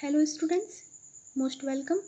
Hello students, most welcome.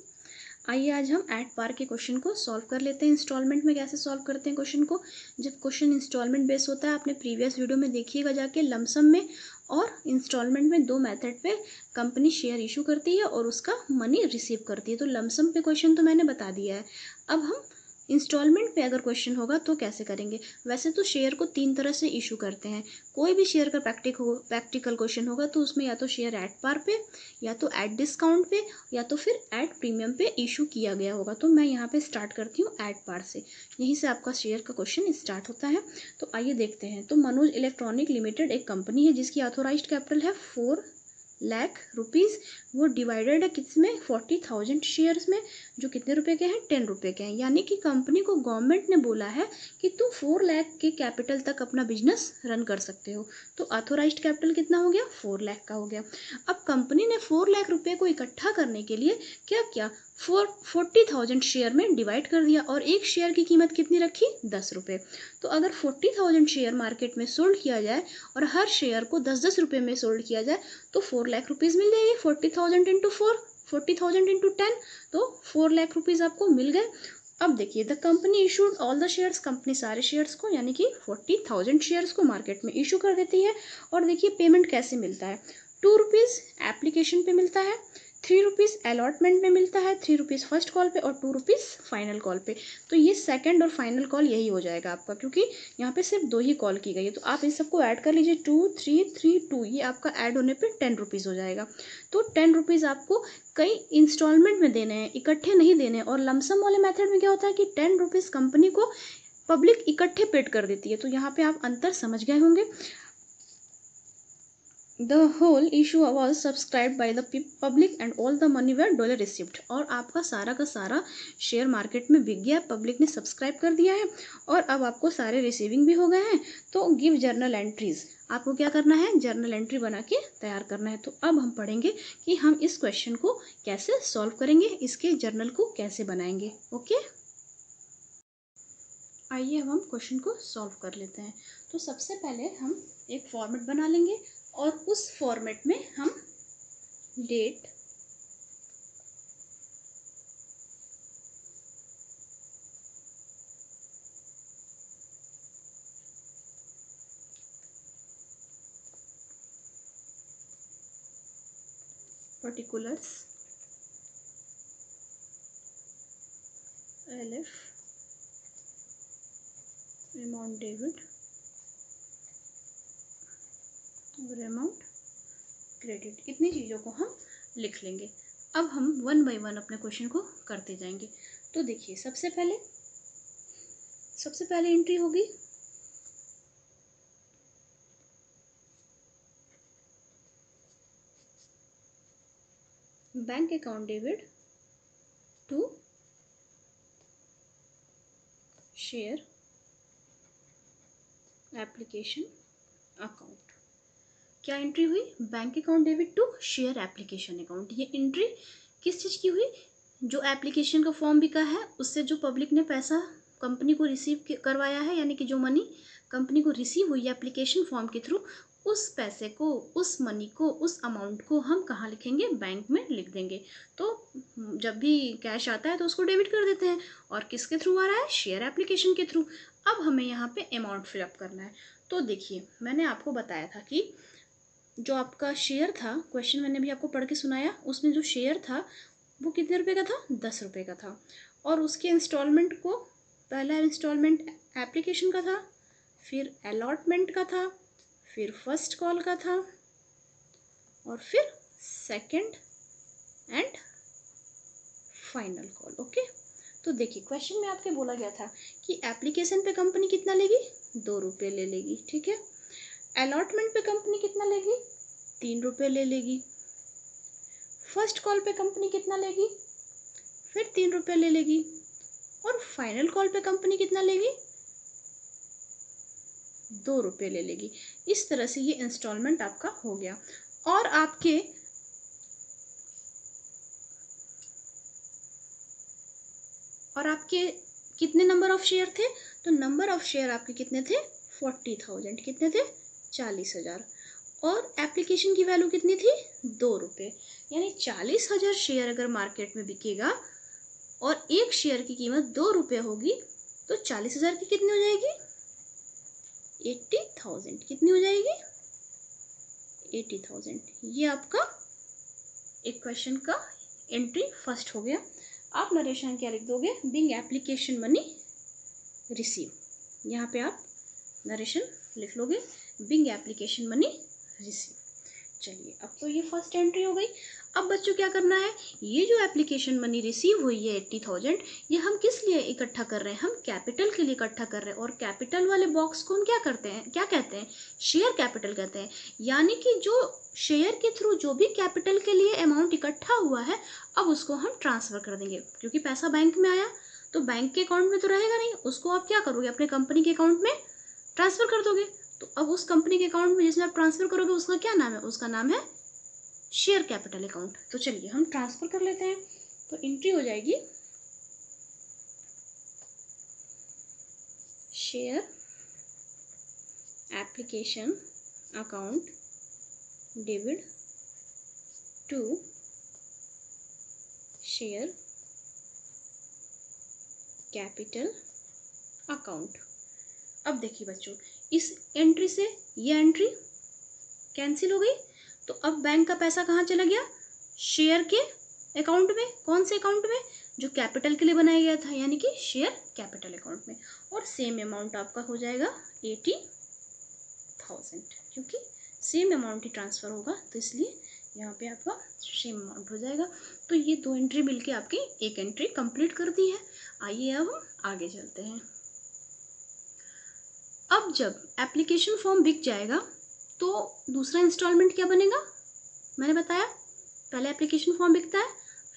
आइए आज हम ऐट पार के क्वेश्चन को सॉल्व कर लेते हैं। इंस्टॉलमेंट में कैसे सॉल्व करते हैं क्वेश्चन को। जब क्वेश्चन इंस्टॉलमेंट बेस होता है, आपने प्रीवियस वीडियो में देखिएगा जाके, लमसम में और इंस्टॉलमेंट में दो मेथड पे कंपनी शेयर इशू करती है और उसका मनी रिसीव करती है। तो लमसम पे क्वेश्चन तो मैंने बता दिया है। अब हम इंस्टॉलमेंट पे अगर क्वेश्चन होगा तो कैसे करेंगे। वैसे तो शेयर को तीन तरह से इशू करते हैं। कोई भी शेयर का प्रैक्टिकल क्वेश्चन होगा तो उसमें या तो शेयर एट पार पे, या तो एट डिस्काउंट पे, या तो फिर एट प्रीमियम पे इशू किया गया होगा। तो मैं यहाँ पे स्टार्ट करती हूँ एट पार से। यहीं से आपका शेयर का क्वेश्चन स्टार्ट होता है। तो आइए देखते हैं। तो मनोज इलेक्ट्रॉनिक लिमिटेड एक कंपनी है जिसकी ऑथोराइज्ड कैपिटल है 4 लाख रुपीज़। वो डिवाइडेड है किसमें, 40,000 शेयर्स में, जो कितने रुपए के हैं, 10 रुपए के हैं। यानी कि कंपनी को गवर्नमेंट ने बोला है कि तुम 4 लाख के कैपिटल तक अपना बिजनेस रन कर सकते हो। तो ऑथोराइज्ड कैपिटल कितना हो गया, 4 लाख का हो गया। अब कंपनी ने 4 लाख रुपए को इकट्ठा करने के लिए क्या किया, 40,000 शेयर में डिवाइड कर दिया और एक शेयर की कीमत कितनी रखी, 10 रुपये। तो अगर 40,000 शेयर मार्केट में सोल्ड किया जाए और हर शेयर को 10-10 रुपये में सोल्ड किया जाए तो 4 लाख रुपीज़ मिल जाएगी। 40,000 इंटू 4, 40,000 इंटू 10, तो 4 लाख रुपीज़ आपको मिल गए। अब देखिए, the company issued all the shares, company सारे शेयर्स को यानी कि 40,000 शेयर्स को मार्केट में इशू कर देती है। और देखिए पेमेंट कैसे मिलता है, 2 रुपीज़ एप्लीकेशन पे मिलता है, 3 रुपीज़ अलॉटमेंट में मिलता है, 3 रुपीज़ फर्स्ट कॉल पे और 2 रुपीज़ फाइनल कॉल पे। तो ये सेकंड और फाइनल कॉल यही हो जाएगा आपका, क्योंकि यहाँ पे सिर्फ 2 ही कॉल की गई है। तो आप इस सबको ऐड कर लीजिए, 2 3 3 2, ये आपका ऐड होने पे 10 रुपीज़ हो जाएगा। तो 10 रुपीज़ आपको कई इंस्टॉलमेंट में देने हैं, इकट्ठे नहीं देने। और लमसम वाले मेथड में क्या होता है कि 10 रुपीज़ कंपनी को पब्लिक इकट्ठे पेड कर देती है। तो यहाँ पे आप अंतर समझ गए होंगे। The whole issue was subscribed by the public and all the money were dollar received। और आपका सारा का सारा शेयर मार्केट में बिक गया, पब्लिक ने सब्सक्राइब कर दिया है और अब आपको सारे रिसीविंग भी हो गए हैं। तो गिव जर्नल एंट्रीज, आपको क्या करना है, जर्नल एंट्री बना के तैयार करना है। तो अब हम पढ़ेंगे कि हम इस क्वेश्चन को कैसे सॉल्व करेंगे, इसके जर्नल को कैसे बनाएंगे। ओके, आइए अब हम क्वेश्चन को सॉल्व कर लेते हैं। तो सबसे पहले हम एक फॉर्मेट बना लेंगे और उस फॉर्मेट में हम date, particulars, LF, amount debit और अमाउंट क्रेडिट, इतनी चीज़ों को हम लिख लेंगे। अब हम वन बाय वन अपने क्वेश्चन को करते जाएंगे। तो देखिए, सबसे पहले एंट्री होगी bank account debit to share application account. क्या एंट्री हुई, bank account debit to share application account. ये एंट्री किस चीज़ की हुई, जो एप्लीकेशन का फॉर्म बिका है उससे जो पब्लिक ने पैसा कंपनी को रिसीव करवाया है, यानी कि जो मनी कंपनी को रिसीव हुई एप्लीकेशन फॉर्म के थ्रू, उस पैसे को, उस मनी को, उस अमाउंट को हम कहाँ लिखेंगे, बैंक में लिख देंगे। तो जब भी कैश आता है तो उसको डेबिट कर देते हैं। और किसके थ्रू आ रहा है, शेयर एप्लीकेशन के थ्रू। अब हमें यहाँ पे अमाउंट फिलअप करना है। तो देखिए, मैंने आपको बताया था कि जो आपका शेयर था, क्वेश्चन मैंने भी आपको पढ़ के सुनाया, उसमें जो शेयर था वो कितने रुपए का था, 10 रुपये का था। और उसके इंस्टॉलमेंट को, पहला इंस्टॉलमेंट एप्लीकेशन का था, फिर अलॉटमेंट का था, फिर फर्स्ट कॉल का था और फिर second and final call. Okay, तो देखिए क्वेश्चन में आपके बोला गया था कि एप्लीकेशन पे कंपनी कितना लेगी, 2 रुपये ले लेगी, ठीक है। अलॉटमेंट पे कंपनी कितना लेगी, 3 रुपये ले लेगी। फर्स्ट कॉल पे कंपनी कितना लेगी, फिर 3 रुपये ले लेगी। और फाइनल कॉल पे कंपनी कितना लेगी, 2 रुपये ले लेगी। इस तरह से ये इंस्टॉलमेंट आपका हो गया। और आपके कितने नंबर ऑफ शेयर थे, तो नंबर ऑफ शेयर आपके कितने थे, 40,000, कितने थे, 40,000। और एप्लीकेशन की वैल्यू कितनी थी, 2 रुपये। यानी 40,000 शेयर अगर मार्केट में बिकेगा और एक शेयर की कीमत 2 रुपये होगी तो 40,000 की कितनी हो जाएगी, 80,000। कितनी हो जाएगी, 80,000। ये आपका एक क्वेश्चन का एंट्री फर्स्ट हो गया। आप नरेशन क्या लिख दोगे, बिंग एप्लीकेशन मनी रिसीव। यहाँ पे आप नरेशन लिख लोगे, बिंग एप्लीकेशन मनी रिसीव। चलिए अब तो ये फर्स्ट एंट्री हो गई। अब बच्चों क्या करना है, ये जो एप्लीकेशन मनी रिसीव हुई है 80,000, ये हम किस लिए इकट्ठा कर रहे हैं, हम कैपिटल के लिए इकट्ठा कर रहे हैं। और कैपिटल वाले बॉक्स को हम क्या करते हैं, क्या कहते हैं, शेयर कैपिटल कहते हैं। यानी कि जो शेयर के थ्रू जो भी कैपिटल के लिए अमाउंट इकट्ठा हुआ है, अब उसको हम ट्रांसफर कर देंगे। क्योंकि पैसा बैंक में आया तो बैंक के अकाउंट में तो रहेगा नहीं, उसको आप क्या करोगे, अपने कंपनी के अकाउंट में ट्रांसफर कर दोगे। तो अब उस कंपनी के अकाउंट में जिसमें आप ट्रांसफर करोगे उसका क्या नाम है, उसका नाम है शेयर कैपिटल अकाउंट। तो चलिए हम ट्रांसफर कर लेते हैं। तो एंट्री हो जाएगी share application account debit to share capital account. अब देखिए बच्चों, इस एंट्री से ये एंट्री कैंसिल हो गई। तो अब बैंक का पैसा कहाँ चला गया, शेयर के अकाउंट में। कौन से अकाउंट में, जो कैपिटल के लिए बनाया गया था, यानी कि शेयर कैपिटल अकाउंट में। और सेम अमाउंट आपका हो जाएगा 80,000, क्योंकि सेम अमाउंट ही ट्रांसफ़र होगा तो इसलिए यहाँ पे आपका सेम अमाउंट हो जाएगा। तो ये दो एंट्री मिलके आपकी एक एंट्री कंप्लीट कर दी है। आइए अब हम आगे चलते हैं। अब जब एप्लीकेशन फॉर्म बिक जाएगा तो दूसरा इंस्टॉलमेंट क्या बनेगा, मैंने बताया पहले एप्लीकेशन फॉर्म बिकता है,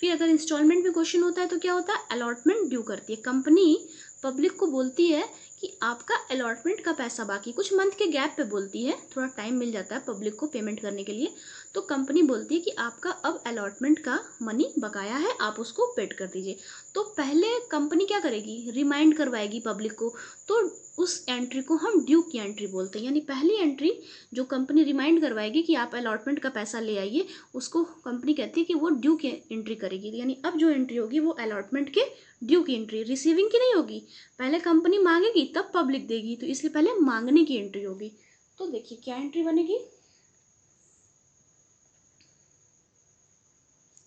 फिर अगर इंस्टॉलमेंट में क्वेश्चन होता है तो क्या होता है, अलॉटमेंट ड्यू करती है कंपनी। पब्लिक को बोलती है कि आपका अलॉटमेंट का पैसा बाकी, कुछ मंथ के गैप पे बोलती है, थोड़ा टाइम मिल जाता है पब्लिक को पेमेंट करने के लिए। तो कंपनी बोलती है कि आपका अब अलॉटमेंट का मनी बकाया है, आप उसको पेड कर दीजिए। तो पहले कंपनी क्या करेगी, रिमाइंड करवाएगी पब्लिक को। तो उस एंट्री को हम ड्यू की एंट्री बोलते हैं। यानी पहली एंट्री जो कंपनी रिमाइंड करवाएगी कि आप अलॉटमेंट का पैसा ले आइए, उसको कंपनी कहती है कि वो ड्यू की एंट्री करेगी। यानी अब जो एंट्री होगी वो अलॉटमेंट के ड्यू की एंट्री, रिसीविंग की नहीं होगी। पहले कंपनी मांगेगी तब पब्लिक देगी, तो इसलिए पहले मांगने की एंट्री होगी। तो देखिए क्या एंट्री बनेगी,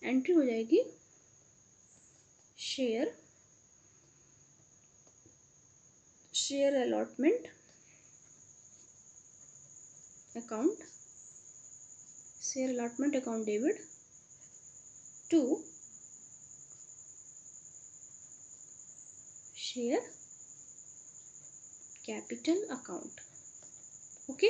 एंट्री हो जाएगी share allotment account, share allotment account debit to share capital account. Okay,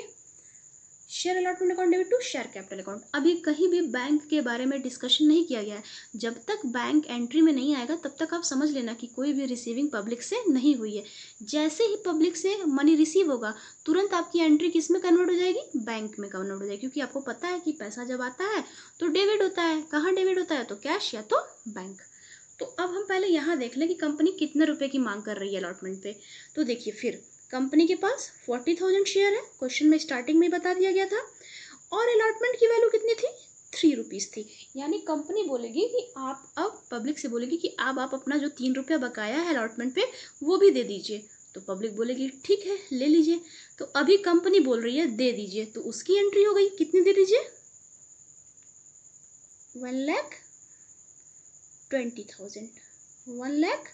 share allotment account debit to share capital account. अभी कहीं भी बैंक के बारे में डिस्कशन नहीं किया गया है। जब तक बैंक एंट्री में नहीं आएगा तब तक आप समझ लेना कि कोई भी रिसीविंग पब्लिक से नहीं हुई है। जैसे ही पब्लिक से मनी रिसीव होगा तुरंत आपकी एंट्री किस में कन्वर्ट हो जाएगी, बैंक में कन्वर्ट हो जाएगी। क्योंकि आपको पता है कि पैसा जब आता है तो डेबिट होता है। कहाँ डेबिट होता है, तो कैश या तो बैंक। तो अब हम पहले यहाँ देख लें कि कंपनी कितने रुपए की मांग कर रही है अलॉटमेंट पे। तो देखिए फिर कंपनी के पास 40,000 शेयर है, क्वेश्चन में स्टार्टिंग में बता दिया गया था। और अलॉटमेंट की वैल्यू कितनी थी, 3 रुपीज़ थी। यानी कंपनी बोलेगी कि आप अब पब्लिक से बोलेगी कि अब आप अपना जो 3 रुपया बकाया है अलॉटमेंट पे वो भी दे दीजिए। तो पब्लिक बोलेगी ठीक है ले लीजिए। तो अभी कंपनी बोल रही है दे दीजिए, तो उसकी एंट्री हो गई, कितनी दे दीजिए, 1,20,000,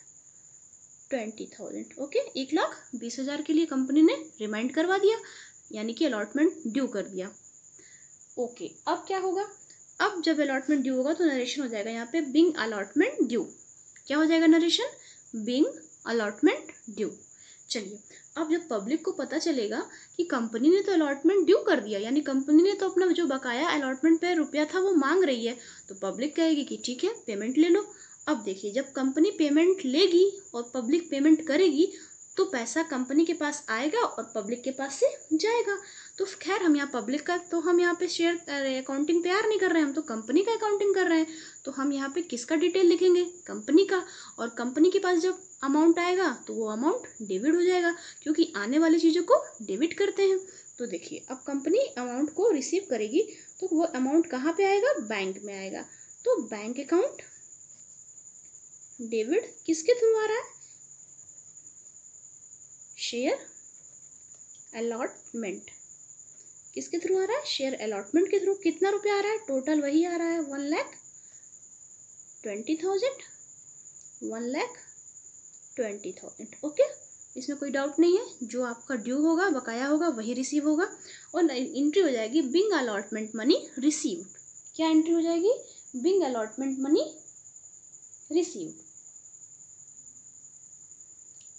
1,20,000। ओके, 1,20,000 के लिए कंपनी ने रिमाइंड करवा दिया, यानी कि अलॉटमेंट ड्यू कर दिया। ओके, अब क्या होगा, अब जब अलॉटमेंट ड्यू होगा तो नरेशन हो जाएगा यहाँ पे बिंग अलॉटमेंट ड्यू। क्या हो जाएगा नरेशन, बिंग अलॉटमेंट ड्यू। चलिए अब जब पब्लिक को पता चलेगा कि कंपनी ने तो अलॉटमेंट ड्यू कर दिया, यानी कंपनी ने तो अपना जो बकाया अलॉटमेंट पे रुपया था वो मांग रही है, तो पब्लिक कहेगी कि ठीक है पेमेंट ले लो। अब देखिए जब कंपनी पेमेंट लेगी और पब्लिक पेमेंट करेगी तो पैसा कंपनी के पास आएगा और पब्लिक के पास से जाएगा। तो खैर हम यहाँ पब्लिक का तो हम यहाँ पे शेयर अकाउंटिंग तैयार नहीं कर रहे हैं, हम तो कंपनी का अकाउंटिंग कर रहे हैं। तो हम यहाँ पे किसका डिटेल लिखेंगे, कंपनी का। और कंपनी के पास जब अमाउंट आएगा तो वो अमाउंट डेबिट हो जाएगा, क्योंकि आने वाली चीज़ों को डेबिट करते हैं। तो देखिए अब कंपनी अमाउंट को रिसीव करेगी तो वो अमाउंट कहाँ पे आएगा, बैंक में आएगा। तो बैंक अकाउंट डेबिट किसके थ्रू आ रहा है, शेयर अलॉटमेंट, किसके थ्रू आ रहा है, शेयर अलॉटमेंट के थ्रू। कितना रुपया आ रहा है, टोटल वही आ रहा है 1,20,000, 1,20,000। ओके, इसमें कोई डाउट नहीं है, जो आपका ड्यू होगा, बकाया होगा, वही रिसीव होगा। और एंट्री हो जाएगी बिंग अलॉटमेंट मनी रिसीव्ड। क्या एंट्री हो जाएगी, being allotment money received,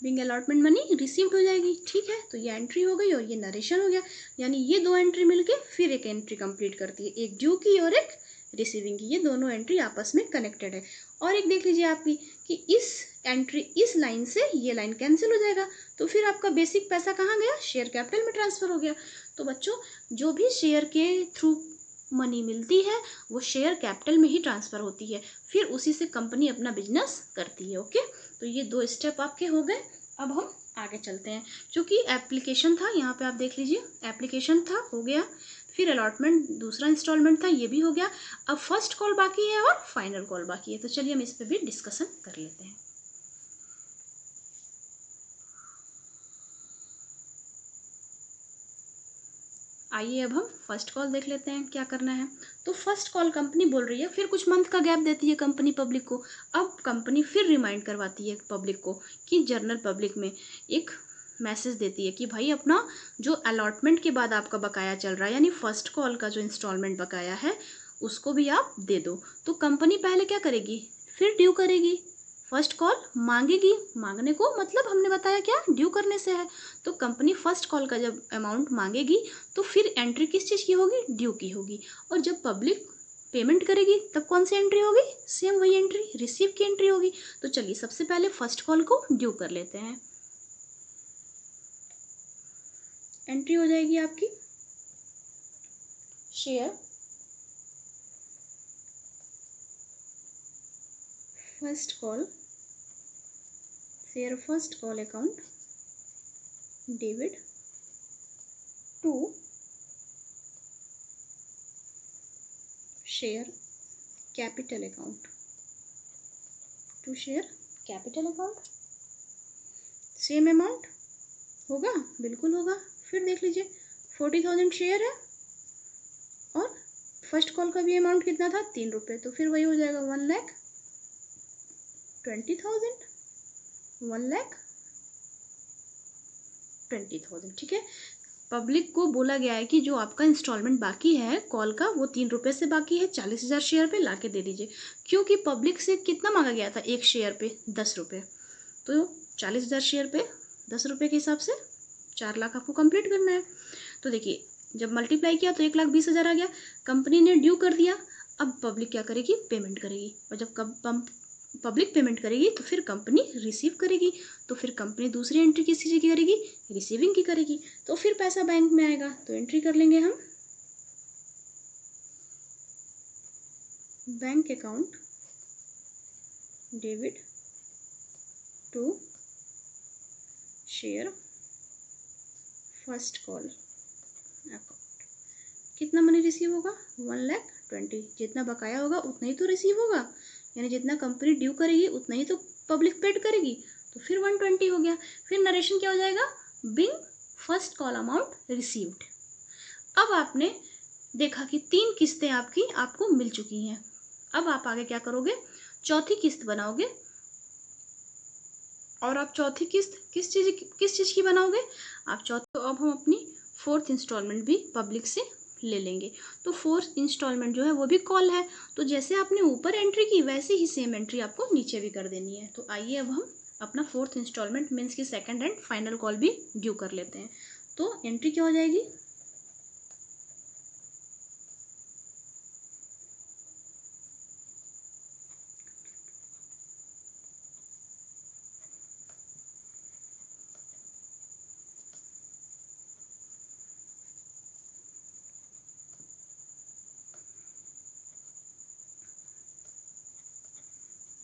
being allotment money received हो जाएगी। ठीक है, तो ये एंट्री हो गई और ये नरेशन हो गया। यानी ये दो एंट्री मिलके फिर एक एंट्री कंप्लीट करती है, एक ड्यू की और एक रिसीविंग की। ये दोनों एंट्री आपस में कनेक्टेड है। और एक देख लीजिए आपकी कि इस एंट्री, इस लाइन से ये लाइन कैंसिल हो जाएगा, तो फिर आपका बेसिक पैसा कहाँ गया, शेयर कैपिटल में ट्रांसफर हो गया। तो बच्चों जो भी शेयर के थ्रू मनी मिलती है वो शेयर कैपिटल में ही ट्रांसफर होती है, फिर उसी से कंपनी अपना बिजनेस करती है। ओके, तो ये दो स्टेप आपके हो गए। अब हम आगे चलते हैं। क्योंकि एप्लीकेशन था, यहाँ पे आप देख लीजिए एप्लीकेशन था, हो गया। फिर अलॉटमेंट दूसरा इंस्टॉलमेंट था, ये भी हो गया। अब फर्स्ट कॉल बाकी है और फाइनल कॉल बाकी है। तो चलिए हम इस पर भी डिस्कशन कर लेते हैं। आइए अब हम फर्स्ट कॉल देख लेते हैं क्या करना है। तो फर्स्ट कॉल कंपनी बोल रही है, फिर कुछ मंथ का गैप देती है कंपनी पब्लिक को। अब कंपनी फिर रिमाइंड करवाती है पब्लिक को कि जनरल पब्लिक में एक मैसेज देती है कि भाई अपना जो अलॉटमेंट के बाद आपका बकाया चल रहा है, यानी फर्स्ट कॉल का जो इंस्टॉलमेंट बकाया है उसको भी आप दे दो। तो कंपनी पहले क्या करेगी, फिर ड्यू करेगी, फर्स्ट कॉल मांगेगी। मांगने को मतलब हमने बताया क्या, ड्यू करने से है। तो कंपनी फर्स्ट कॉल का जब अमाउंट मांगेगी तो फिर एंट्री किस चीज़ की होगी, ड्यू की होगी। और जब पब्लिक पेमेंट करेगी तब कौन सी एंट्री होगी, सेम वही एंट्री, रिसीव की एंट्री होगी। तो चलिए सबसे पहले फर्स्ट कॉल को ड्यू कर लेते हैं। एंट्री हो जाएगी आपकी share first call, share first call account debit to share capital account, to share capital account. Same amount होगा, बिल्कुल होगा। फिर देख लीजिए 40,000 शेयर है और फर्स्ट कॉल का भी अमाउंट कितना था, 3 रुपये। तो फिर वही हो जाएगा 1,20,000, 1,20,000। ठीक है, पब्लिक को बोला गया है कि जो आपका इंस्टॉलमेंट बाकी है कॉल का वो 3 रुपये से बाकी है, 40,000 शेयर पे लाके दे दीजिए। क्योंकि पब्लिक से कितना मांगा गया था, एक शेयर पे 10 रुपये। तो 40,000 शेयर पे 10 रुपये के हिसाब से 4 लाख आपको कंप्लीट करना है। तो देखिए जब मल्टीप्लाई किया तो 1,20,000 आ गया, कंपनी ने ड्यू कर दिया। अब पब्लिक क्या करेगी, पेमेंट करेगी। और जब पब्लिक पेमेंट करेगी तो फिर कंपनी रिसीव करेगी। तो फिर कंपनी दूसरी एंट्री किस चीज़ की करेगी, रिसीविंग की करेगी। तो फिर पैसा बैंक में आएगा। तो एंट्री कर लेंगे हम, bank account debit to share first call account. कितना मनी रिसीव होगा, 1,20,000। जितना बकाया होगा उतना ही तो रिसीव होगा, यानी जितना कंपनी ड्यू करेगी उतना ही तो पब्लिक पेड करेगी। तो फिर 120 हो गया। फिर नरेशन क्या हो जाएगा, being first call amount received. अब आपने देखा कि 3 किस्तें आपकी आपको मिल चुकी हैं। अब आप आगे क्या करोगे, चौथी किस्त बनाओगे। और आप चौथी किस्त किस चीज़ की बनाओगे, आप चौथी। तो अब हम अपनी फोर्थ इंस्टॉलमेंट भी पब्लिक से ले लेंगे। तो फोर्थ इंस्टॉलमेंट जो है वो भी कॉल है। तो जैसे आपने ऊपर एंट्री की वैसे ही सेम एंट्री आपको नीचे भी कर देनी है। तो आइए अब हम अपना फोर्थ इंस्टॉलमेंट मीन्स की सेकंड एंड फाइनल कॉल भी ड्यू कर लेते हैं। तो एंट्री क्या हो जाएगी,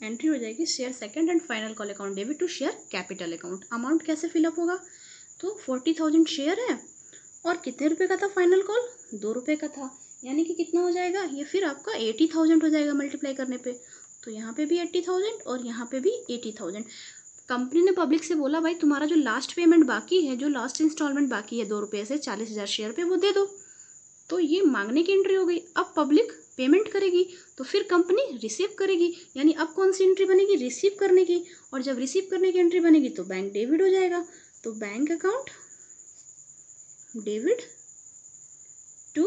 एंट्री हो जाएगी share second and final call account debit to share capital account. Amount कैसे फिलअप होगा, तो 40,000 शेयर है और कितने रुपए का था फाइनल कॉल, 2 रुपये का था, यानी कि कितना हो जाएगा, ये फिर आपका 80,000 हो जाएगा मल्टीप्लाई करने पे। तो यहाँ पे भी 80,000 और यहाँ पे भी 80,000। कंपनी ने पब्लिक से बोला भाई तुम्हारा जो लास्ट पेमेंट बाकी है, जो लास्ट इंस्टॉलमेंट बाकी है 2 रुपये से 40,000 शेयर पे, वो दे दो। तो ये मांगने की एंट्री हो गई। अब पब्लिक पेमेंट करेगी तो फिर कंपनी रिसीव करेगी, यानी अब कौन सी एंट्री बनेगी, रिसीव करने की। और जब रिसीव करने की एंट्री बनेगी तो बैंक डेबिट हो जाएगा। तो bank account debit to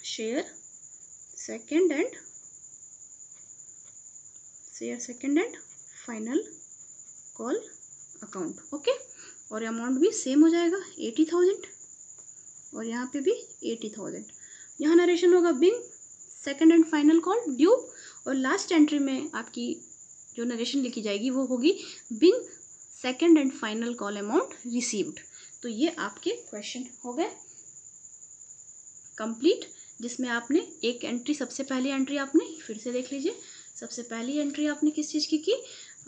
share second and final call account. Okay, और अमाउंट भी सेम हो जाएगा 80,000 और यहाँ पे भी 80,000। यहाँ नरेशन होगा being second and final call due, और लास्ट एंट्री में आपकी जो नरेशन लिखी जाएगी वो होगी being second and final call amount received. तो ये आपके क्वेश्चन हो गए कंप्लीट, जिसमें आपने एक एंट्री, सबसे पहली एंट्री आपने फिर से देख लीजिए, सबसे पहली एंट्री आपने किस चीज़ की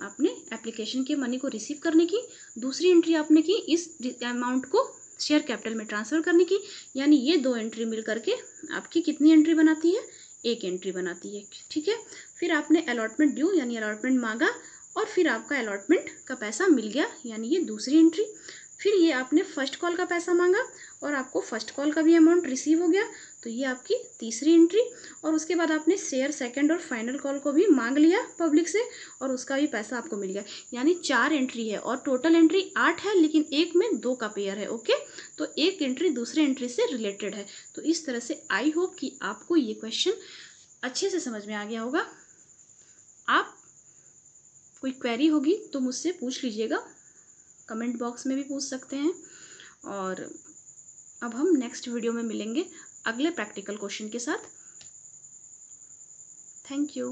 आपने एप्लीकेशन के मनी को रिसीव करने की। दूसरी एंट्री आपने की इस अमाउंट को शेयर कैपिटल में ट्रांसफ़र करने की। यानी ये 2 एंट्री मिल करके आपकी कितनी एंट्री बनाती है, एक एंट्री बनाती है। ठीक है, फिर आपने अलॉटमेंट ड्यू यानी अलॉटमेंट मांगा और फिर आपका अलॉटमेंट का पैसा मिल गया, यानी ये दूसरी एंट्री। फिर ये आपने फर्स्ट कॉल का पैसा मांगा और आपको फर्स्ट कॉल का भी अमाउंट रिसीव हो गया, तो ये आपकी तीसरी एंट्री। और उसके बाद आपने शेयर सेकंड और फाइनल कॉल को भी मांग लिया पब्लिक से और उसका भी पैसा आपको मिल गया, यानी 4 एंट्री है। और टोटल एंट्री 8 है, लेकिन एक में 2 का पेयर है। ओके, तो एक एंट्री दूसरे एंट्री से रिलेटेड है। तो इस तरह से आई होप कि आपको ये क्वेश्चन अच्छे से समझ में आ गया होगा। आप कोई क्वेरी होगी तो मुझसे पूछ लीजिएगा, कमेंट बॉक्स में भी पूछ सकते हैं। और अब हम नेक्स्ट वीडियो में मिलेंगे अगले प्रैक्टिकल क्वेश्चन के साथ। Thank you.